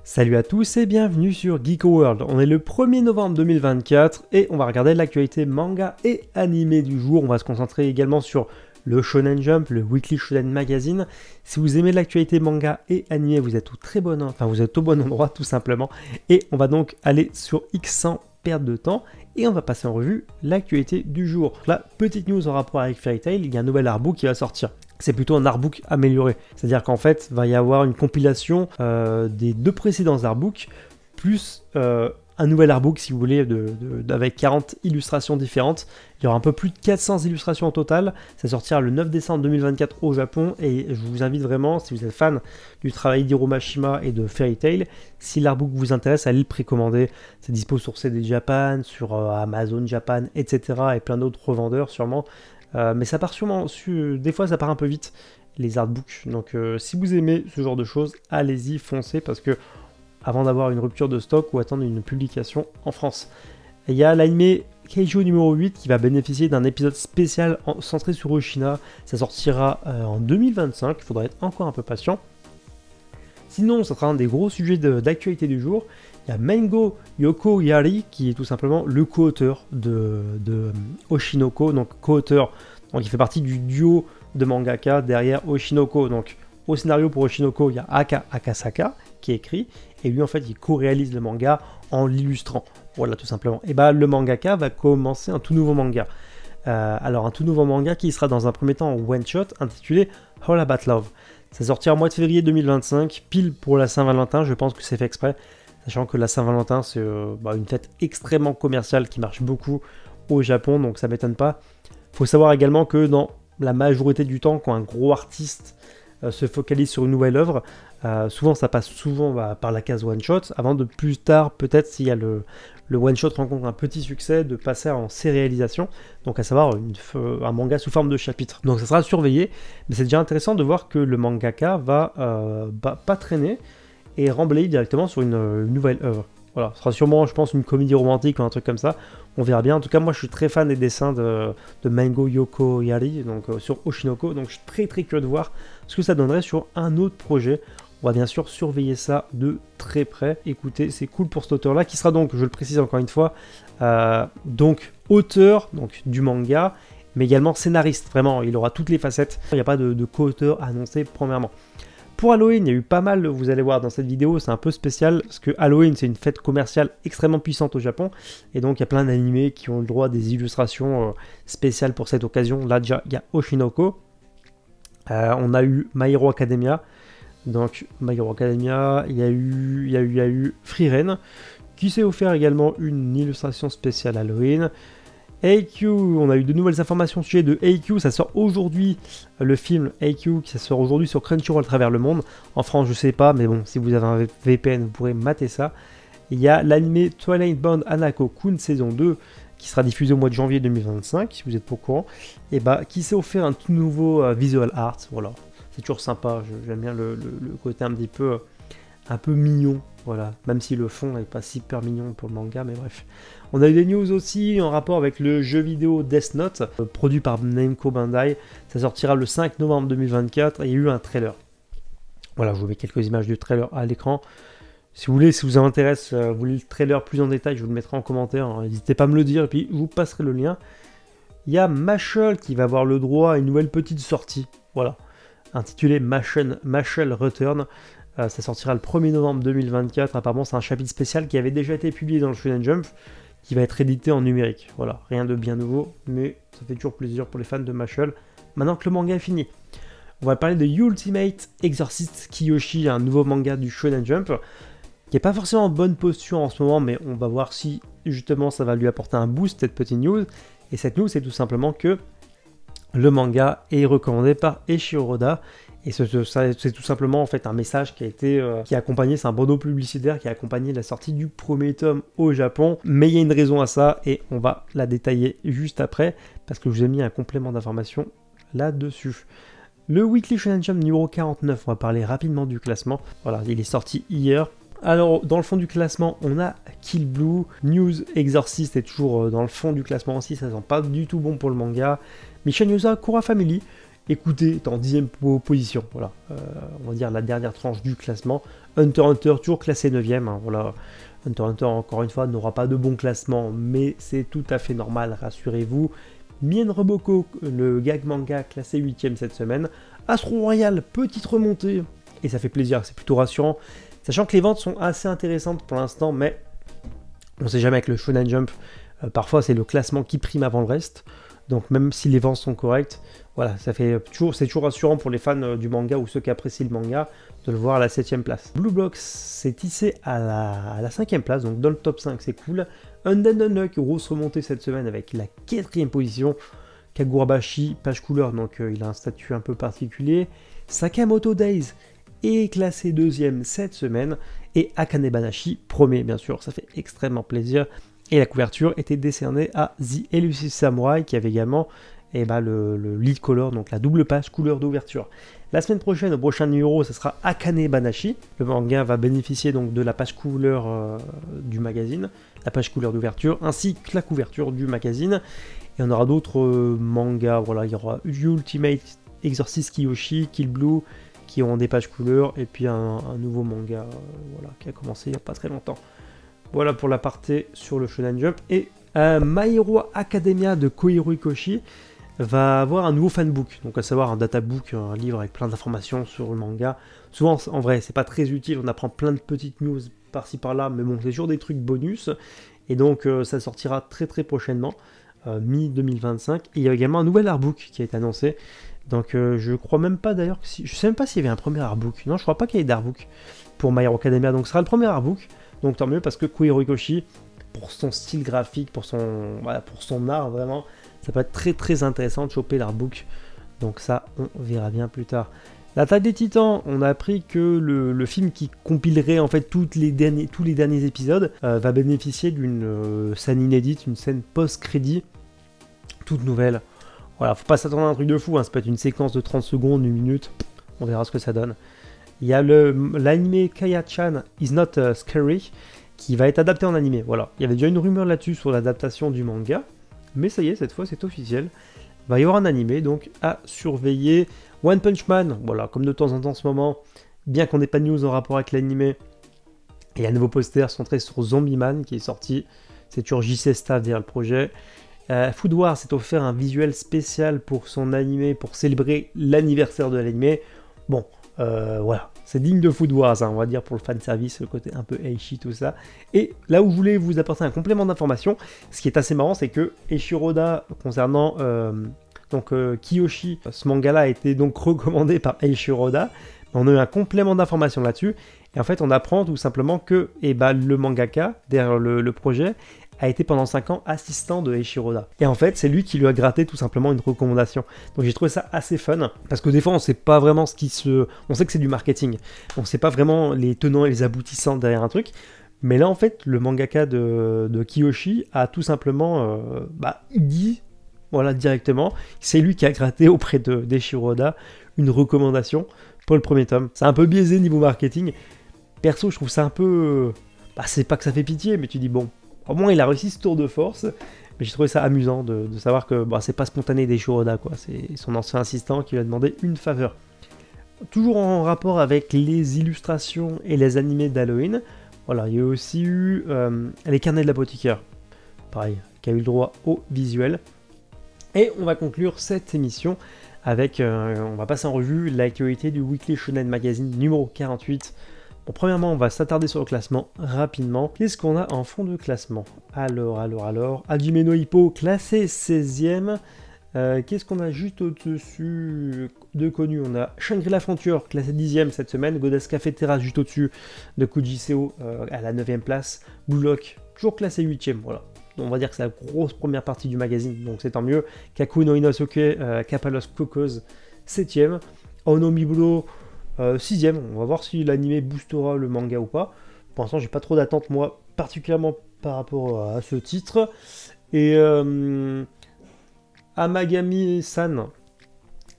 Salut à tous et bienvenue sur Geeko World. On est le 1er novembre 2024 et on va regarder l'actualité manga et animé du jour. On va se concentrer également sur le Shonen Jump, le Weekly Shonen Magazine. Si vous aimez l'actualité manga et animé, vous êtes vous êtes au bon endroit tout simplement. Et on va donc aller sur X sans perte de temps et on va passer en revue l'actualité du jour. La petite news en rapport avec Fairy Tail, il y a un nouvel artbook qui va sortir. C'est plutôt un artbook amélioré. C'est-à-dire qu'en fait, il va y avoir une compilation des deux précédents artbooks, plus un nouvel artbook, si vous voulez, avec 40 illustrations différentes. Il y aura un peu plus de 400 illustrations au total. Ça sortira le 9 décembre 2024 au Japon. Et je vous invite vraiment, si vous êtes fan du travail d'Hiro Mashima et de Fairy Tail, si l'artbook vous intéresse, allez le précommander. C'est dispo sur CD Japan, sur Amazon Japan, etc. et plein d'autres revendeurs sûrement. Mais ça part sûrement, des fois ça part un peu vite, les artbooks. Donc si vous aimez ce genre de choses, allez-y, foncez, parce que avant d'avoir une rupture de stock ou attendre une publication en France. Il y a l'anime Keijo numéro 8 qui va bénéficier d'un épisode spécial centré sur Oshina. Ça sortira en 2025, il faudra être encore un peu patient. Sinon, ça sera un des gros sujets d'actualité du jour. Il y a Mengo Yoko Yari qui est tout simplement le co-auteur de Oshinoko, donc co-auteur, donc il fait partie du duo de mangaka derrière Oshinoko. Donc au scénario pour Oshinoko, il y a Aka Akasaka qui écrit, et lui en fait il co-réalise le manga en l'illustrant. Voilà, tout simplement. Et bah le mangaka va commencer un tout nouveau manga. Alors un tout nouveau manga qui sera dans un premier temps en one shot intitulé All About Love. Ça sortira au mois de février 2025, pile pour la Saint-Valentin. Je pense que c'est fait exprès, sachant que la Saint-Valentin c'est une fête extrêmement commerciale qui marche beaucoup au Japon, donc ça m'étonne pas. Faut savoir également que dans la majorité du temps, quand un gros artiste se focalise sur une nouvelle œuvre, souvent ça passe par la case one shot, avant de plus tard, peut-être s'il y a le one shot rencontre un petit succès, de passer en sérialisation, donc à savoir un manga sous forme de chapitre. Donc ça sera surveillé, mais c'est déjà intéressant de voir que le mangaka va pas traîner et remblayer directement sur une nouvelle œuvre. Voilà, ce sera sûrement, je pense, une comédie romantique ou un truc comme ça. On verra bien. En tout cas, moi, je suis très fan des dessins de Mengo Yoko Yari, donc sur Oshinoko. Donc, je suis très très curieux de voir ce que ça donnerait sur un autre projet. On va bien sûr surveiller ça de très près. Écoutez, c'est cool pour cet auteur-là, qui sera donc, je le précise encore une fois, donc auteur du manga, mais également scénariste. Vraiment, il aura toutes les facettes. Il n'y a pas de co-auteur annoncé premièrement. Pour Halloween, il y a eu pas mal, vous allez voir dans cette vidéo, c'est un peu spécial, parce que Halloween, c'est une fête commerciale extrêmement puissante au Japon, et donc il y a plein d'animés qui ont le droit à des illustrations spéciales pour cette occasion. Là, déjà, il y a Oshinoko, on a eu My Hero Academia, donc My Hero Academia, il y a eu Frieren, qui s'est offert également une illustration spéciale Halloween. AQ, on a eu de nouvelles informations au sujet de AQ, ça sort aujourd'hui, le film AQ, ça sort aujourd'hui sur Crunchyroll à travers le monde. En France, je sais pas, mais bon, si vous avez un VPN, vous pourrez mater ça. Il y a l'anime Twilight Bound Hanako-kun saison 2, qui sera diffusé au mois de janvier 2025, si vous êtes pas au courant, et qui s'est offert un tout nouveau visual art, voilà. C'est toujours sympa, j'aime bien le côté un peu mignon, voilà, même si le fond n'est pas super mignon pour le manga, mais bref. On a eu des news aussi en rapport avec le jeu vidéo Death Note, produit par Namco Bandai. Ça sortira le 5 novembre 2024 et il y a eu un trailer. Voilà, je vous mets quelques images du trailer à l'écran. Si vous voulez, si vous intéresse, vous voulez le trailer plus en détail, je vous le mettrai en commentaire. N'hésitez pas à me le dire et puis je vous passerai le lien. Il y a Mashle qui va avoir le droit à une nouvelle petite sortie, voilà, intitulée Mashle Return. Ça sortira le 1er novembre 2024. Apparemment, c'est un chapitre spécial qui avait déjà été publié dans le Shonen Jump, qui va être édité en numérique. Voilà, rien de bien nouveau, mais ça fait toujours plaisir pour les fans de Mashle. Maintenant que le manga est fini, on va parler de Ultimate Exorcist Kiyoshi, un nouveau manga du Shonen Jump, qui n'est pas forcément en bonne posture en ce moment, mais on va voir si justement ça va lui apporter un boost, cette petette news. Et cette news, c'est tout simplement que le manga est recommandé par Eiichiro Oda. Et c'est tout simplement en fait un message qui a accompagné, c'est un bandeau publicitaire qui a accompagné la sortie du premier tome au Japon. Mais il y a une raison à ça et on va la détailler juste après parce que je vous ai mis un complément d'information là-dessus. Le Weekly Shonen Jump numéro 49, on va parler rapidement du classement. Voilà, il est sorti hier. Alors, dans le fond du classement, on a Kill Blue, News Exorcist est toujours dans le fond du classement aussi, ça sent pas du tout bon pour le manga. Mission Yusa Kura Family, écoutez, est en 10e position, voilà, on va dire la dernière tranche du classement. Hunter x Hunter, toujours classé 9ème, hein, voilà. Hunter x Hunter, encore une fois, n'aura pas de bon classement, mais c'est tout à fait normal, rassurez-vous. Mien Roboko, le gag manga, classé 8ème cette semaine. Astro Royal, petite remontée, et ça fait plaisir, c'est plutôt rassurant. Sachant que les ventes sont assez intéressantes pour l'instant, mais on ne sait jamais avec le Shonen Jump, parfois c'est le classement qui prime avant le reste. Donc même si les ventes sont correctes, voilà, c'est toujours rassurant pour les fans du manga ou ceux qui apprécient le manga de le voir à la 7ème place. Blue Blocks s'est tissé à la 5ème place, donc dans le top 5, c'est cool. Undead Unluck, grosse remontée cette semaine avec la 4ème position. Kagurabashi, page couleur, donc il a un statut un peu particulier. Sakamoto Days est classé 2ème cette semaine. Et Akane Banashi, premier bien sûr, ça fait extrêmement plaisir. Et la couverture était décernée à The Elusive Samurai, qui avait également le lead color, donc la double page couleur d'ouverture. La semaine prochaine, au prochain numéro, ce sera Akane Banashi. Le manga va bénéficier donc de la page couleur du magazine, la page couleur d'ouverture, ainsi que la couverture du magazine. Et on aura d'autres mangas, voilà, il y aura Ultimate Exorcist Kiyoshi, Kill Blue, qui auront des pages couleurs, et puis un nouveau manga voilà, qui a commencé il n'y a pas très longtemps. Voilà pour la partie sur le Shonen Jump. Et My Hero Academia de Koichiro Ikoshi va avoir un nouveau fanbook, donc à savoir un databook, un livre avec plein d'informations sur le manga. Souvent, en vrai, c'est pas très utile, on apprend plein de petites news par-ci par-là, mais bon, c'est toujours des trucs bonus. Et donc, ça sortira très très prochainement, mi-2025. Et il y a également un nouvel artbook qui a été annoncé. Donc, je crois même pas d'ailleurs, je sais même pas s'il y avait un premier artbook. Non, je crois pas qu'il y ait d'artbook pour My Hero Academia, donc ce sera le premier artbook. Donc tant mieux parce que Koichiro Ikoshi, pour son style graphique, pour son art vraiment, ça peut être très très intéressant de choper l'artbook. Donc ça, on verra bien plus tard. L'attaque des Titans, on a appris que le film qui compilerait en fait tous les derniers épisodes va bénéficier d'une scène inédite, une scène post-crédit toute nouvelle. Voilà, faut pas s'attendre à un truc de fou, hein, ça peut être une séquence de 30 secondes, une minute, on verra ce que ça donne. Il y a l'anime Kaya-chan Is Not Scary qui va être adapté en animé. Voilà, il y avait déjà une rumeur là-dessus sur l'adaptation du manga, mais ça y est, cette fois c'est officiel. Il va y avoir un animé, donc à surveiller. One Punch Man, voilà, comme de temps en temps en ce moment, bien qu'on n'ait pas de news en rapport avec l'animé, il y a un nouveau poster centré sur Zombie Man qui est sorti. C'est toujours JC Staff derrière le projet. Food Wars s'est offert un visuel spécial pour son animé, pour célébrer l'anniversaire de l'animé. Bon, voilà, c'est digne de Food Wars, hein, on va dire, pour le fanservice, le côté un peu Eishi, tout ça. Et là où je voulais vous apporter un complément d'information, ce qui est assez marrant, c'est que Eiichiro Oda, concernant Kiyoshi, ce manga-là a été donc recommandé par Eiichiro Oda. On a eu un complément d'information là-dessus, et en fait on apprend tout simplement que le mangaka, derrière le projet, a été pendant 5 ans assistant de Eiichiro Oda. Et en fait, c'est lui qui lui a gratté tout simplement une recommandation. Donc j'ai trouvé ça assez fun, parce que des fois on sait pas vraiment ce qui se... On sait que c'est du marketing, on sait pas vraiment les tenants et les aboutissants derrière un truc, mais là en fait, le mangaka de Kiyoshi a tout simplement dit, voilà, directement, c'est lui qui a gratté auprès d'Eiichiro Oda une recommandation pour le premier tome. C'est un peu biaisé niveau marketing. Perso, je trouve ça un peu... c'est pas que ça fait pitié, mais tu dis bon... Au moins, il a réussi ce tour de force, mais j'ai trouvé ça amusant de savoir que c'est pas spontané d'Eiichiro Oda, quoi. C'est son ancien assistant qui lui a demandé une faveur. Toujours en rapport avec les illustrations et les animés d'Halloween, voilà, il y a aussi eu les carnets de l'apothicaire, pareil, qui a eu le droit au visuel. Et on va conclure cette émission avec, on va passer en revue l'actualité du Weekly Shonen Magazine numéro 48. Bon, premièrement, on va s'attarder sur le classement rapidement. Qu'est-ce qu'on a en fond de classement? Alors, Hajime no Ippo, classé 16ème. Qu'est-ce qu'on a juste au-dessus de connu? On a Shangri-La Frontier, classé 10ème cette semaine. Goddess Café juste au-dessus de Kujiseo à la 9ème place. Blue Lock, toujours classé 8ème, voilà. On va dire que c'est la grosse première partie du magazine, donc c'est tant mieux. Kaku no Inosuke, Kapalos Cocos, 7ème. Ono Miburo, 6ème, on va voir si l'anime boostera le manga ou pas. Pour l'instant, j'ai pas trop d'attente, moi, particulièrement par rapport à ce titre. Et Amagami-san,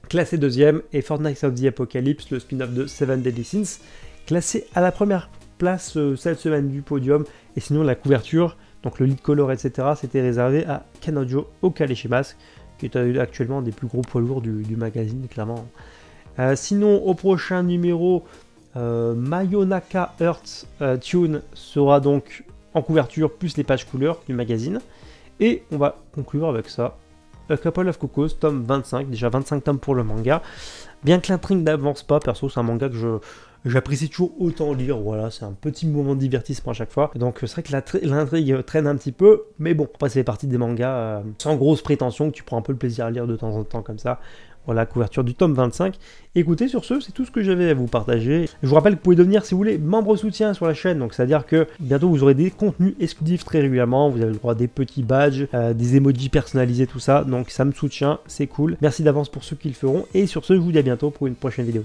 classé 2ème, et Fortnite of the Apocalypse, le spin-off de Seven Deadly Sins, classé à la première place cette semaine du podium. Et sinon, la couverture, donc le lead color, etc., c'était réservé à Kanojo Okareshimasu, qui est actuellement un des plus gros poids lourds du magazine, clairement. Sinon, au prochain numéro, Mayonaka Earth Tune sera donc en couverture, plus les pages couleurs du magazine. Et on va conclure avec ça. A Couple of Cocos, tome 25, déjà 25 tomes pour le manga. Bien que l'intrigue n'avance pas, perso c'est un manga que j'apprécie toujours autant lire, voilà, c'est un petit moment de divertissement à chaque fois. Donc c'est vrai que l'intrigue traîne un petit peu, mais bon, après ça fait partie des mangas sans grosse prétention, que tu prends un peu le plaisir à lire de temps en temps comme ça. Voilà, couverture du tome 25. Écoutez, sur ce, c'est tout ce que j'avais à vous partager. Je vous rappelle que vous pouvez devenir, si vous voulez, membre soutien sur la chaîne. Donc, c'est-à-dire que bientôt, vous aurez des contenus exclusifs très régulièrement. Vous avez le droit à des petits badges, des emojis personnalisés, tout ça. Donc, ça me soutient, c'est cool. Merci d'avance pour ceux qui le feront. Et sur ce, je vous dis à bientôt pour une prochaine vidéo.